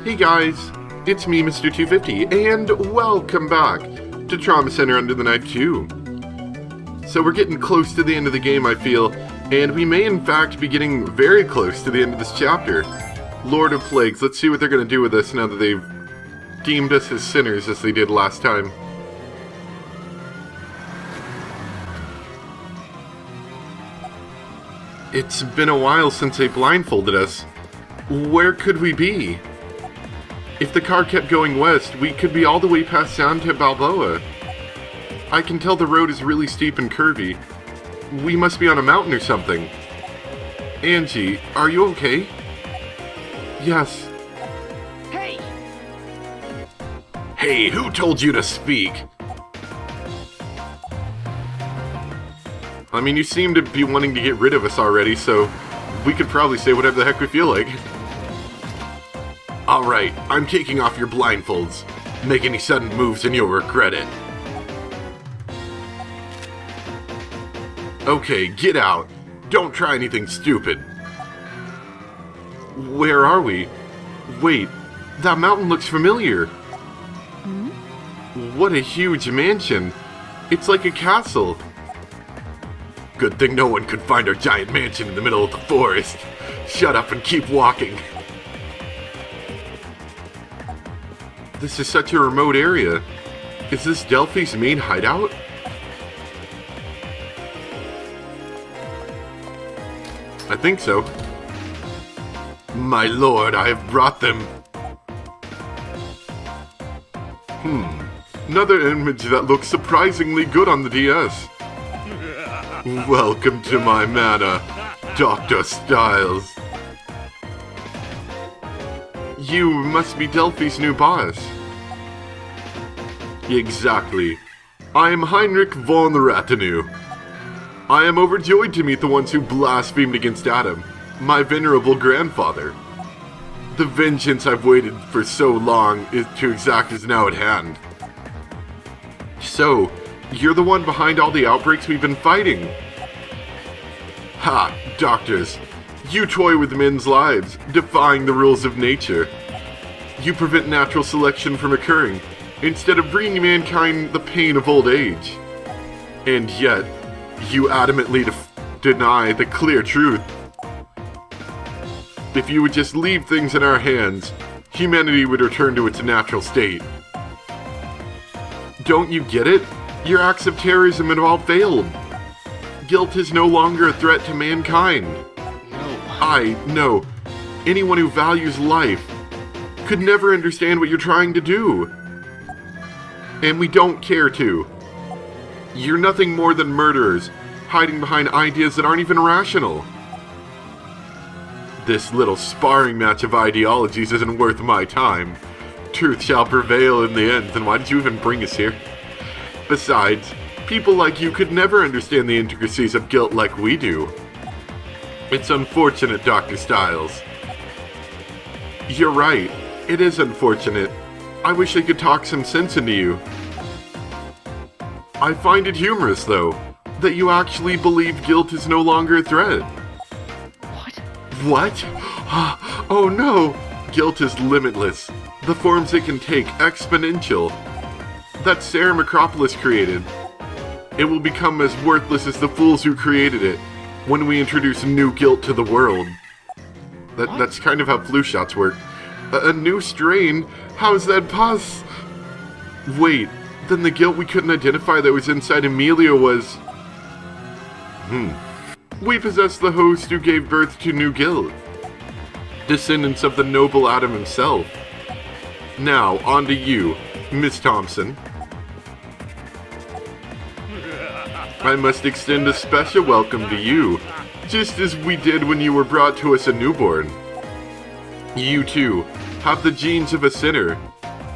Hey guys, it's me, Mr. 250, and welcome back to Trauma Center Under the Knife 2. So we're getting close to the end of the game, I feel, and we may in fact be getting very close to the end of this chapter. Lord of Plagues, let's see what they're going to do with us now that they've deemed us as sinners as they did last time. It's been a while since they blindfolded us. Where could we be? If the car kept going west, we could be all the way past down to Balboa. I can tell the road is really steep and curvy. We must be on a mountain or something. Angie, are you okay? Yes. Hey! Hey, who told you to speak? I mean, you seem to be wanting to get rid of us already, so we could probably say whatever the heck we feel like. Alright, I'm taking off your blindfolds. Make any sudden moves and you'll regret it. Okay, get out. Don't try anything stupid. Where are we? Wait, that mountain looks familiar. What a huge mansion. It's like a castle. Good thing no one could find our giant mansion in the middle of the forest. Shut up and keep walking. This is such a remote area. Is this Delphi's main hideout? I think so. My lord, I have brought them. Another image that looks surprisingly good on the DS. Welcome to my manor, Dr. Styles. You must be Delphi's new boss. Exactly. I am Heinrich von Ratenau. I am overjoyed to meet the ones who blasphemed against Adam, my venerable grandfather. The vengeance I've waited for so long to exact is now at hand. So, you're the one behind all the outbreaks we've been fighting. Ha, doctors. You toy with men's lives, defying the rules of nature. You prevent natural selection from occurring, instead of bringing mankind the pain of old age. And yet, you adamantly deny the clear truth. If you would just leave things in our hands, humanity would return to its natural state. Don't you get it? Your acts of terrorism have all failed. Guilt is no longer a threat to mankind. No. Anyone who values life could never understand what you're trying to do. And we don't care to. You're nothing more than murderers, hiding behind ideas that aren't even rational. This little sparring match of ideologies isn't worth my time. Truth shall prevail in the end, then why did you even bring us here? Besides, people like you could never understand the intricacies of guilt like we do. It's unfortunate, Dr. Styles. You're right. It is unfortunate. I wish I could talk some sense into you. I find it humorous, though, that you actually believe guilt is no longer a threat. What? Oh no! Guilt is limitless. The forms it can take, exponential. That Sarah Macropolis created. It will become as worthless as the fools who created it when we introduce new guilt to the world. That's kind of how flu shots work. A new strain? How's that Wait, then the guilt we couldn't identify that was inside Amelia was... We possess the host who gave birth to new guilt. Descendants of the noble Adam himself. Now, on to you, Miss Thompson. I must extend a special welcome to you, just as we did when you were brought to us a newborn. You, too, have the genes of a sinner.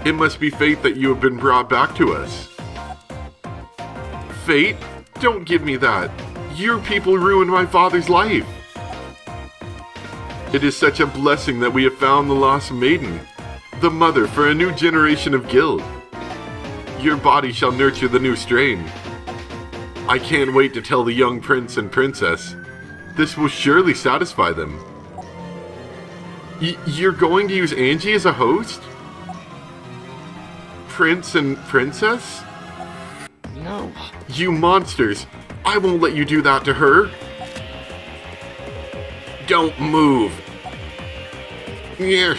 It must be fate that you have been brought back to us. Fate? Don't give me that. Your people ruined my father's life. It is such a blessing that we have found the lost maiden, the mother for a new generation of guild. Your body shall nurture the new strain. I can't wait to tell the young prince and princess. This will surely satisfy them. You're going to use Angie as a host? Prince and Princess? No. You monsters! I won't let you do that to her! Don't move! Yeah.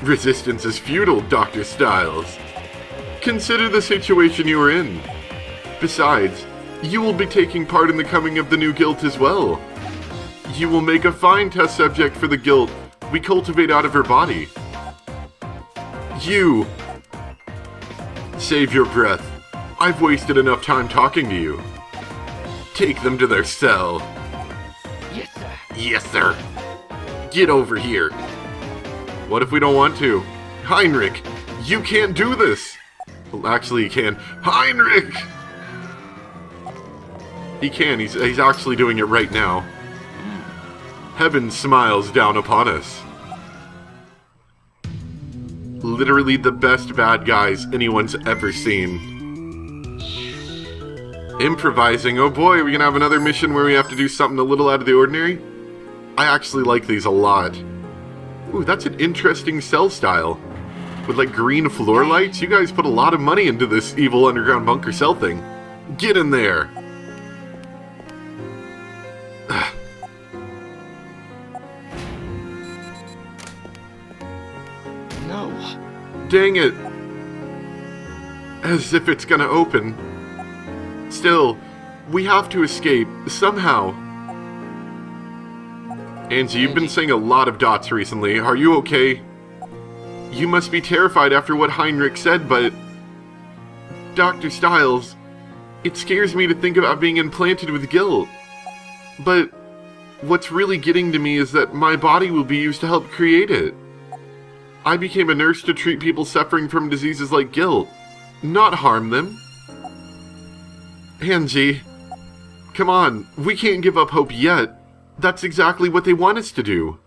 Resistance is futile, Dr. Styles. Consider the situation you are in. Besides, you will be taking part in the coming of the new guild as well. You will make a fine test subject for the guild we cultivate out of her body. You... Save your breath. I've wasted enough time talking to you. Take them to their cell. Yes, sir. Yes, sir. Get over here. What if we don't want to? Heinrich, you can't do this. Well, actually, he can. Heinrich! He can. He's actually doing it right now. Heaven smiles down upon us. Literally the best bad guys anyone's ever seen. Improvising. Oh boy, are we gonna have another mission where we have to do something a little out of the ordinary? I actually like these a lot. Ooh, that's an interesting cell style. With like green floor lights. You guys put a lot of money into this evil underground bunker cell thing. Get in there! No. Dang it! As if it's gonna open. Still, we have to escape, somehow. Angie, you've been saying a lot of dots recently. Are you okay? You must be terrified after what Heinrich said, but... Dr. Styles, it scares me to think about being implanted with guilt. But what's really getting to me is that my body will be used to help create it. I became a nurse to treat people suffering from diseases like guilt, not harm them. Angie, come on, we can't give up hope yet. That's exactly what they want us to do.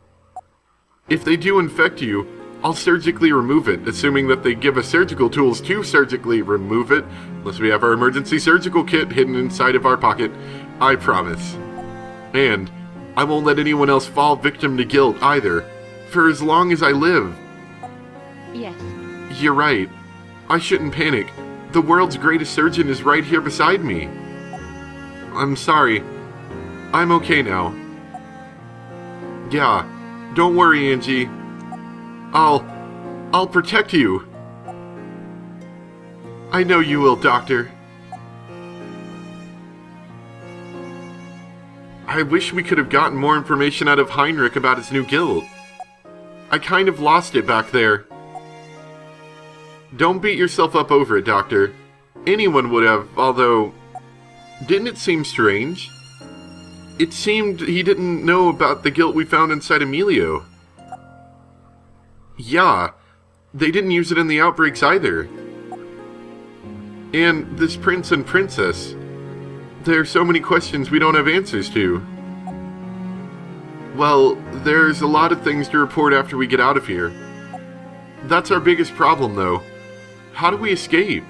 If they do infect you, I'll surgically remove it, assuming that they give us surgical tools to surgically remove it, unless we have our emergency surgical kit hidden inside of our pocket. I promise. And I won't let anyone else fall victim to guilt either, for as long as I live. Yes. You're right. I shouldn't panic. The world's greatest surgeon is right here beside me. I'm sorry. I'm okay now. Yeah, don't worry, Angie. I'll protect you. I know you will, Doctor. I wish we could have gotten more information out of Heinrich about his new guild. I kind of lost it back there. Don't beat yourself up over it, Doctor. Anyone would have, although... Didn't it seem strange? It seemed he didn't know about the guilt we found inside Emilio. Yeah, they didn't use it in the outbreaks either. And this prince and princess. There are so many questions we don't have answers to. Well, there's a lot of things to report after we get out of here. That's our biggest problem, though. How do we escape?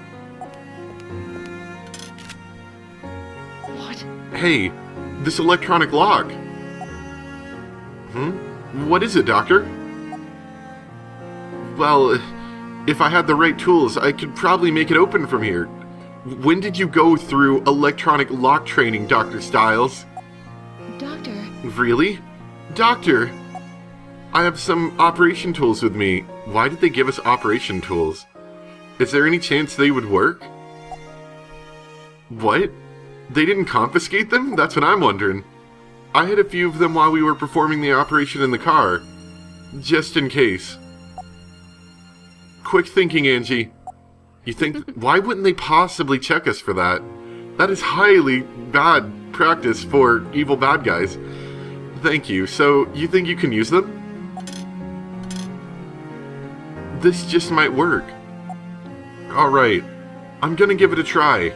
What? Hey, this electronic lock. What is it, Doctor? Well, if I had the right tools, I could probably make it open from here. When did you go through electronic lock training, Dr. Styles? Doctor. Really? Doctor! I have some operation tools with me. Why did they give us operation tools? Is there any chance they would work? What? They didn't confiscate them? That's what I'm wondering. I had a few of them while we were performing the operation in the car. Just in case. Quick thinking, Angie. You think, why wouldn't they possibly check us for that? That is highly bad practice for evil bad guys. Thank you. So, you think you can use them? This just might work. Alright. I'm gonna give it a try.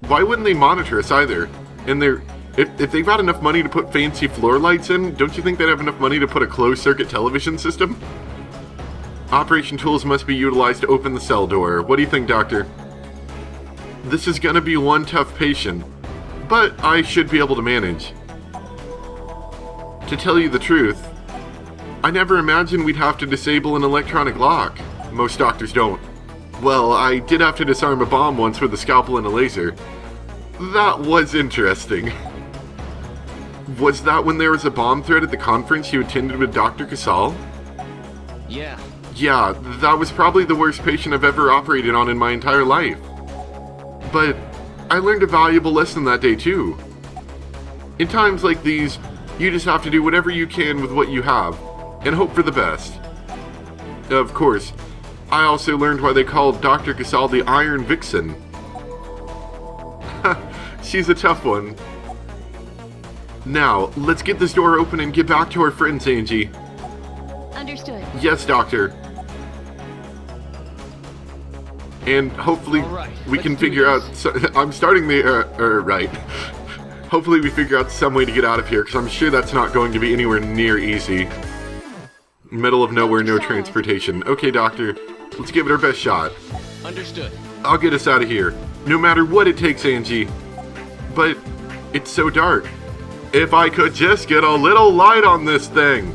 Why wouldn't they monitor us either? And if they've got enough money to put fancy floor lights in, don't you think they'd have enough money to put a closed-circuit television system? Operation tools must be utilized to open the cell door. What do you think, Doctor? This is gonna be one tough patient, but I should be able to manage. To tell you the truth, I never imagined we'd have to disable an electronic lock. Most doctors don't. Well, I did have to disarm a bomb once with a scalpel and a laser. That was interesting. Was that when there was a bomb threat at the conference you attended with Dr. Casal? Yeah. Yeah, that was probably the worst patient I've ever operated on in my entire life. But I learned a valuable lesson that day too. In times like these, you just have to do whatever you can with what you have, and hope for the best. Of course, I also learned why they called Dr. Casal the Iron Vixen. She's a tough one. Now, let's get this door open and get back to our friends, Angie. Understood. Yes, Doctor. And hopefully All right, we can let's do figure out... this. I'm starting the... right. Hopefully we figure out some way to get out of here, because I'm sure that's not going to be anywhere near easy. Middle of nowhere, no transportation. Okay, Doctor. Let's give it our best shot. Understood. I'll get us out of here. No matter what it takes, Angie. But it's so dark. If I could just get a little light on this thing.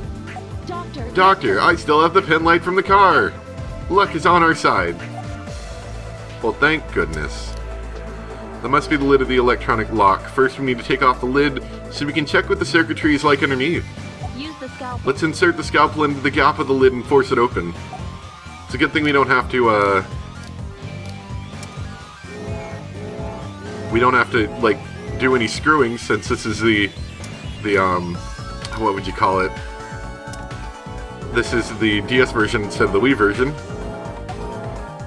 Doctor, I still have the pin light from the car. Luck is on our side. Well, thank goodness. That must be the lid of the electronic lock. First, we need to take off the lid so we can check what the circuitry is like underneath. Use the scalpel. Let's insert the scalpel into the gap of the lid and force it open. It's a good thing we don't have to, we don't have to, like, do any screwing since this is the what would you call it? This is the DS version instead of the Wii version.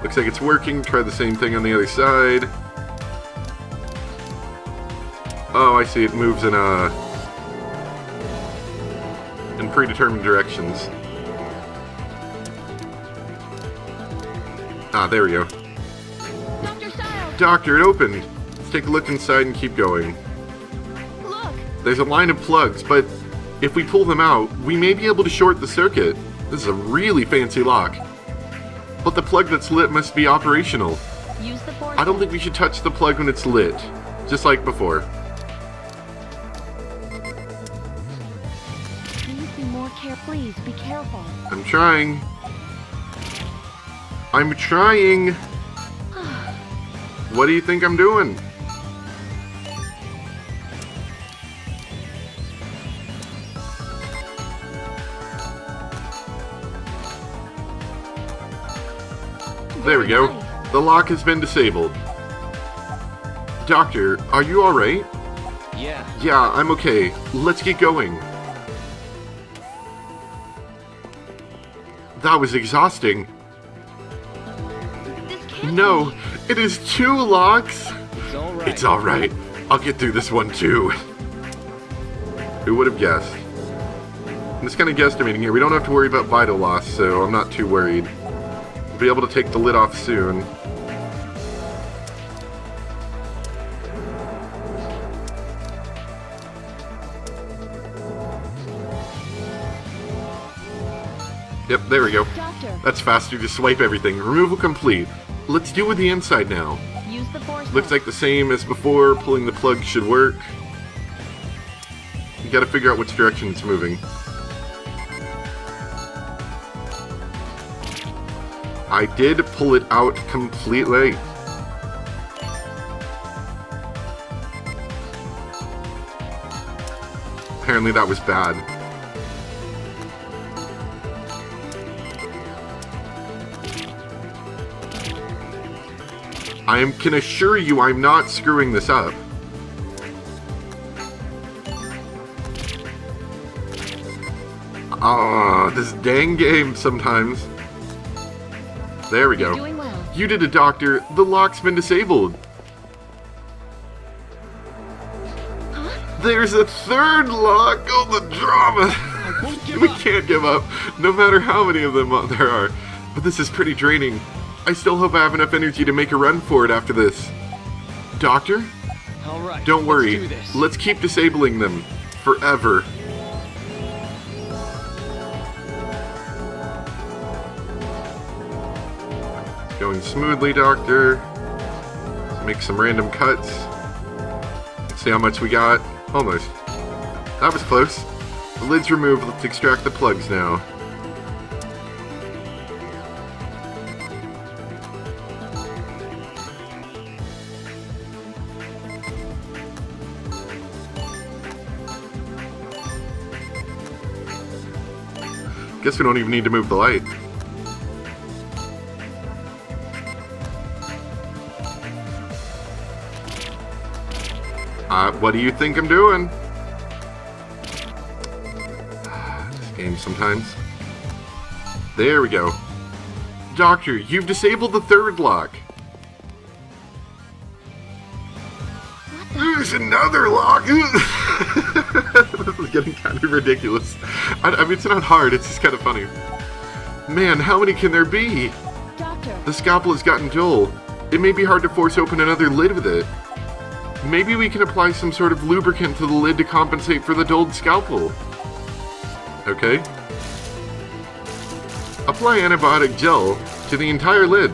Looks like it's working. Try the same thing on the other side. Oh, I see. It moves in predetermined directions. Ah, there we go. Dr. Stiles! Doctor, it opened. Let's take a look inside and keep going. Look! There's a line of plugs, but if we pull them out, we may be able to short the circuit. This is a really fancy lock. But the plug that's lit must be operational. Use the force. I don't think we should touch the plug when it's lit. Just like before. Please be more careful. Please be careful. I'm trying. I'm trying. What do you think I'm doing? There we go. The lock has been disabled. Doctor, are you alright? Yeah. Yeah, I'm okay. Let's get going. That was exhausting. This can't No, be. it is 2 locks. It's alright. It's alright. I'll get through this one too. Who would have guessed? I'm just kind of guesstimating here. We don't have to worry about vital loss, so I'm not too worried. We'll be able to take the lid off soon. Yep, there we go. Doctor, That's faster to swipe everything. Removal complete. Let's deal with the inside now. use the force. Looks like the same as before. Pulling the plug should work. You gotta figure out which direction it's moving. I did pull it out completely. Apparently that was bad. I can assure you I'm not screwing this up. This dang game sometimes. There we go. Doing well. You did it, Doctor. The lock's been disabled. Huh? There's a third lock. Oh, the drama. I won't give We up. can't give up, no matter how many of them there are. But this is pretty draining. I still hope I have enough energy to make a run for it after this. Doctor? Alright. Don't worry. Let's do this. Let's keep disabling them. Forever. Going smoothly, Doctor. Let's make some random cuts. Let's see how much we got. Almost. That was close. The lid's removed. Let's extract the plugs now. Guess we don't even need to move the light. What do you think I'm doing? This game sometimes. There we go. Doctor, you've disabled the third lock. There's another lock! This is getting kind of ridiculous. I mean, it's not hard, it's just kind of funny. Man, how many can there be? Doctor. The scalpel has gotten dull. It may be hard to force open another lid with it. Maybe we can apply some sort of lubricant to the lid to compensate for the dulled scalpel. Okay. Apply antibiotic gel to the entire lid.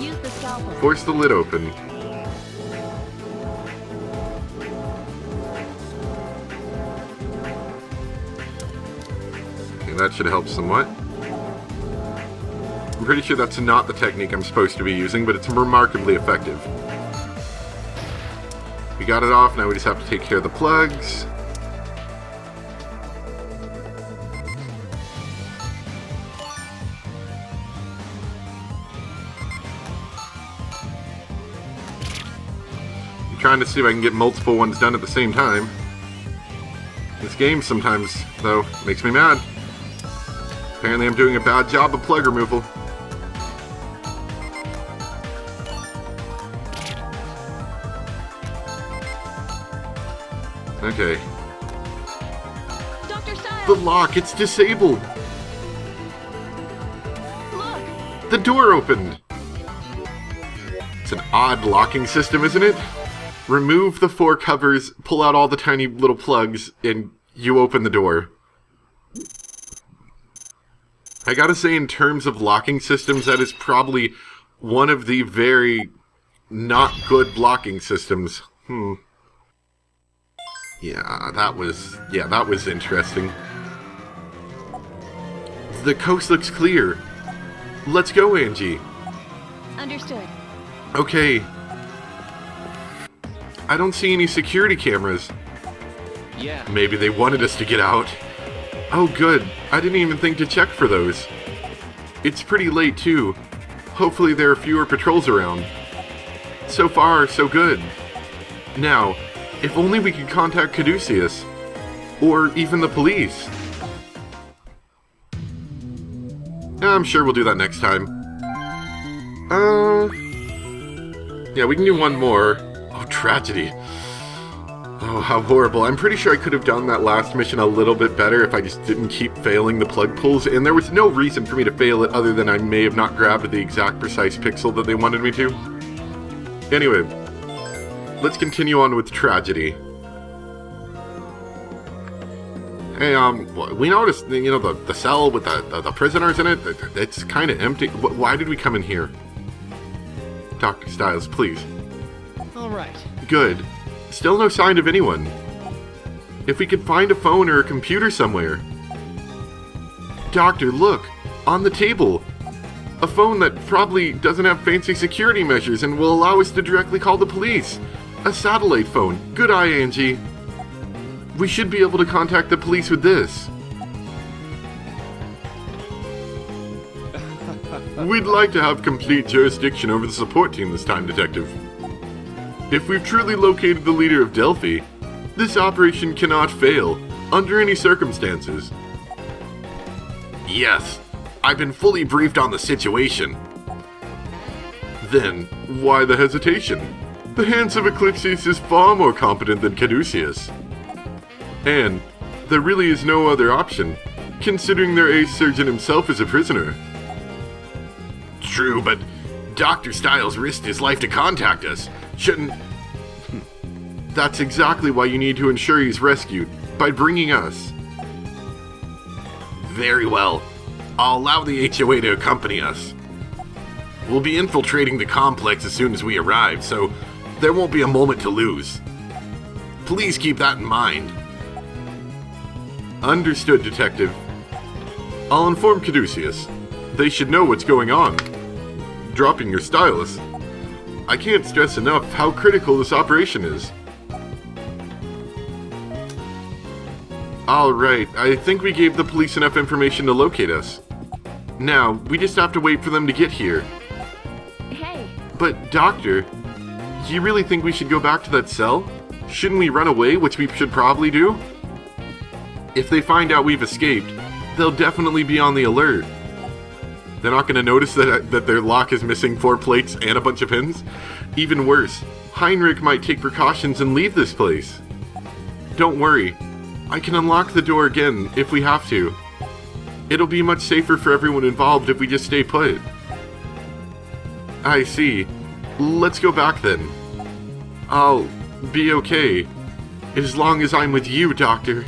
Use the scalpel. Force the lid open. Okay, that should help somewhat. I'm pretty sure that's not the technique I'm supposed to be using, but it's remarkably effective. We got it off, now we just have to take care of the plugs. I'm trying to see if I can get multiple ones done at the same time. This game sometimes, though, makes me mad. Apparently I'm doing a bad job of plug removal. Okay. Dr. Styles. The lock, it's disabled. Look. The door opened. It's an odd locking system, isn't it? Remove the 4 covers, pull out all the tiny little plugs, and you open the door. I gotta say, in terms of locking systems, that is probably one of the very not good locking systems. Yeah, that was interesting. The coast looks clear. Let's go, Angie. Understood. Okay. I don't see any security cameras. Yeah. Maybe they wanted us to get out. Oh, good. I didn't even think to check for those. It's pretty late, too. Hopefully there are fewer patrols around. So far, so good. Now, if only we could contact Caduceus. Or even the police. I'm sure we'll do that next time. Yeah, we can do one more. Oh, tragedy. Oh, how horrible. I'm pretty sure I could have done that last mission a little bit better if I just didn't keep failing the plug pulls, and there was no reason for me to fail it other than I may have not grabbed the exact precise pixel that they wanted me to. Anyway, let's continue on with tragedy. Hey, we noticed, you know, the cell with the prisoners in it, it's kind of empty. Why did we come in here? Dr. Styles, please. All right. Good. Still no sign of anyone. If we could find a phone or a computer somewhere. Doctor, look! On the table! A phone that probably doesn't have fancy security measures and will allow us to directly call the police. A satellite phone. Good eye, Angie. We should be able to contact the police with this. We'd like to have complete jurisdiction over the support team this time, Detective. If we've truly located the leader of Delphi, this operation cannot fail, under any circumstances. Yes, I've been fully briefed on the situation. Then, why the hesitation? The hands of Eclipses is far more competent than Caduceus. And there really is no other option, considering their ace surgeon himself is a prisoner. True, but Dr. Styles risked his life to contact us. Shouldn't... That's exactly why you need to ensure he's rescued, by bringing us. Very well. I'll allow the HOA to accompany us. We'll be infiltrating the complex as soon as we arrive, so there won't be a moment to lose. Please keep that in mind. Understood, Detective. I'll inform Caduceus. They should know what's going on. Dropping your stylus. I can't stress enough how critical this operation is. Alright, I think we gave the police enough information to locate us. Now, we just have to wait for them to get here. Hey, But, Doctor, you really think we should go back to that cell? Shouldn't we run away, which we should probably do? If they find out we've escaped, they'll definitely be on the alert. They're not going to notice that their lock is missing 4 plates and a bunch of pins? Even worse, Heinrich might take precautions and leave this place. Don't worry, I can unlock the door again if we have to. It'll be much safer for everyone involved if we just stay put. I see. Let's go back then. I'll be okay. As long as I'm with you, Doctor.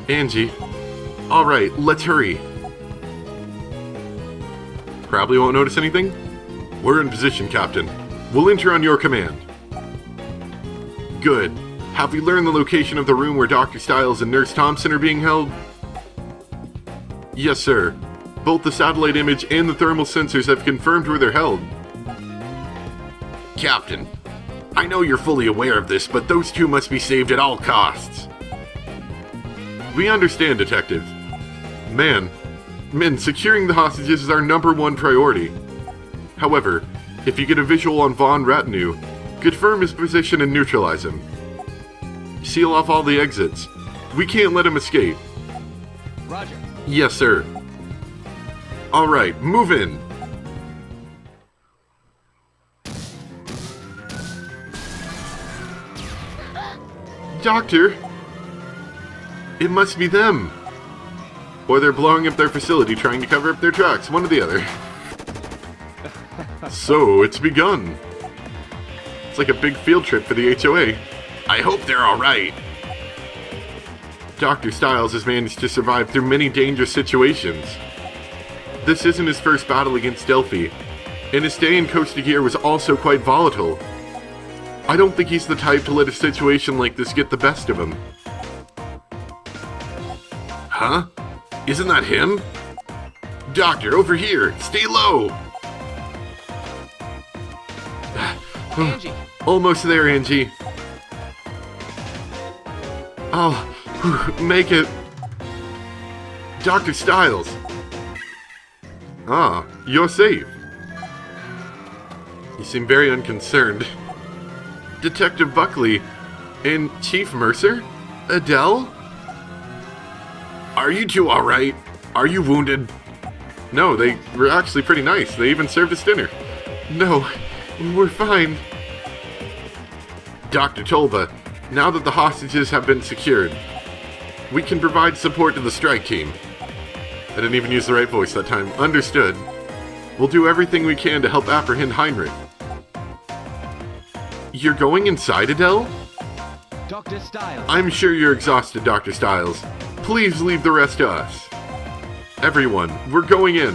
Angie. Alright, let's hurry. Probably won't notice anything? We're in position, Captain. We'll enter on your command. Good. Have we learned the location of the room where Dr. Stiles and Nurse Thompson are being held? Yes, sir. Both the satellite image and the thermal sensors have confirmed where they're held. Captain, I know you're fully aware of this, but those two must be saved at all costs. We understand, Detective. Men, securing the hostages is our #1 priority. However, if you get a visual on Von Retinue, confirm his position and neutralize him. Seal off all the exits. We can't let him escape. Roger. Yes, sir. Alright, move in. Doctor! It must be them. Or they're blowing up their facility trying to cover up their tracks, one or the other. So, it's begun. It's like a big field trip for the HOA. I hope they're alright. Dr. Stiles has managed to survive through many dangerous situations. This isn't his first battle against Delphi, and his stay in Costa Gear was also quite volatile. I don't think he's the type to let a situation like this get the best of him. Huh? Isn't that him? Doctor, over here! Stay low! Angie. Almost there, Angie. Oh, make it. Dr. Stiles. Ah, you're safe. You seem very unconcerned. Detective Buckley and Chief Mercer? Adele? Are you two alright? Are you wounded? No, they were actually pretty nice. They even served us dinner. No, we're fine. Dr. Tolba, now that the hostages have been secured, we can provide support to the strike team. I didn't even use the right voice that time. Understood. We'll do everything we can to help apprehend Heinrich. You're going inside, Adele? Dr. Stiles. I'm sure you're exhausted, Dr. Stiles. Please leave the rest to us. Everyone, we're going in.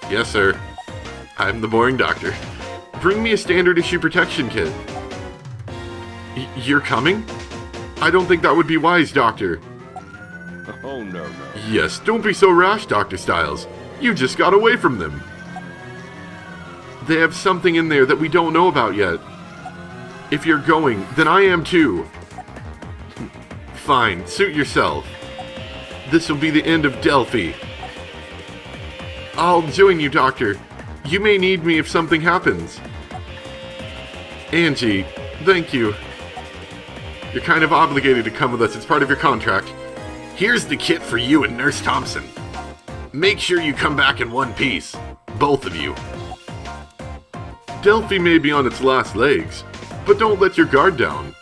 Yes, sir. I'm the boring doctor. Bring me a standard issue protection kit. You're coming? I don't think that would be wise, Doctor. Oh, no. Yes, don't be so rash, Dr. Stiles. You just got away from them. They have something in there that we don't know about yet. If you're going, then I am too. Fine, suit yourself. This will be the end of Delphi. I'll join you, Doctor. You may need me if something happens. Angie, thank you. You're kind of obligated to come with us. It's part of your contract. Here's the kit for you and Nurse Thompson. Make sure you come back in one piece. Both of you. Delphi may be on its last legs, but don't let your guard down.